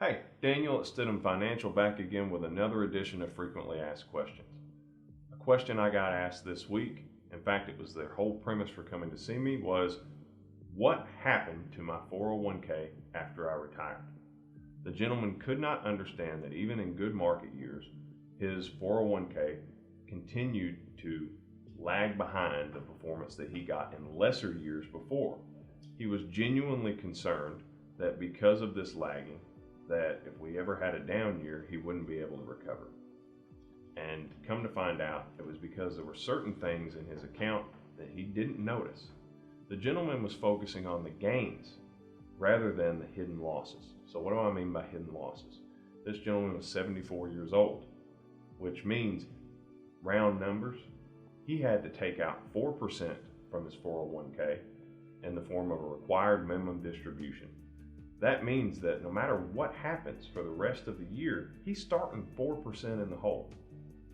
Hey, Daniel at Stidham Financial back again with another edition of Frequently Asked Questions. A question I got asked this week, in fact it was their whole premise for coming to see me, was what happened to my 401k after I retired? The gentleman could not understand that even in good market years, his 401k continued to lag behind the performance that he got in lesser years before. He was genuinely concerned that because of this lagging, that if we ever had a down year, he wouldn't be able to recover. And come to find out, it was because there were certain things in his account that he didn't notice. The gentleman was focusing on the gains rather than the hidden losses. So what do I mean by hidden losses? This gentleman was 74 years old, which means, round numbers, he had to take out 4% from his 401k in the form of a required minimum distribution. That means that no matter what happens for the rest of the year, he's starting 4% in the hole.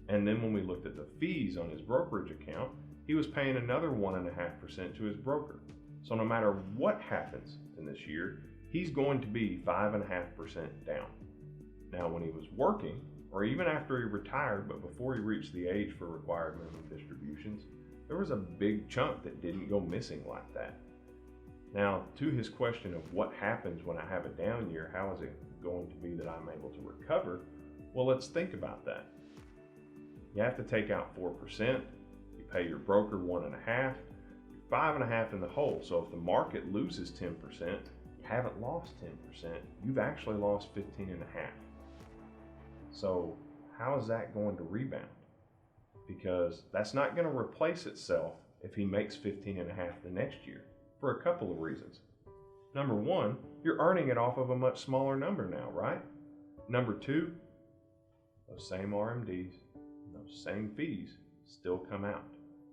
And then when we looked at the fees on his brokerage account, he was paying another 1.5% to his broker. So no matter what happens in this year, he's going to be 5.5% down. Now, when he was working, or even after he retired, but before he reached the age for required minimum distributions, there was a big chunk that didn't go missing like that. Now, to his question of what happens when I have a down year, how is it going to be that I'm able to recover? Well, let's think about that. You have to take out 4%, you pay your broker 1.5%, you're 5.5% in the hole. So if the market loses 10%, you haven't lost 10%, you've actually lost 15.5%. So how is that going to rebound? Because that's not going to replace itself if he makes 15.5% the next year, for a couple of reasons. Number one, you're earning it off of a much smaller number now, right? Number two, those same RMDs, those same fees still come out.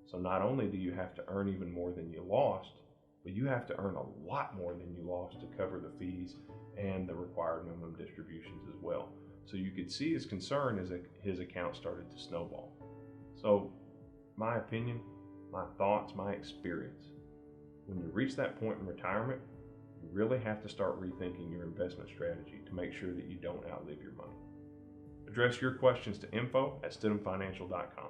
So not only do you have to earn even more than you lost, but you have to earn a lot more than you lost to cover the fees and the required minimum distributions as well. So you could see his concern as his account started to snowball. So my opinion, my thoughts, my experience, when you reach that point in retirement, you really have to start rethinking your investment strategy to make sure that you don't outlive your money. Address your questions to info@stidhamfinancial.com.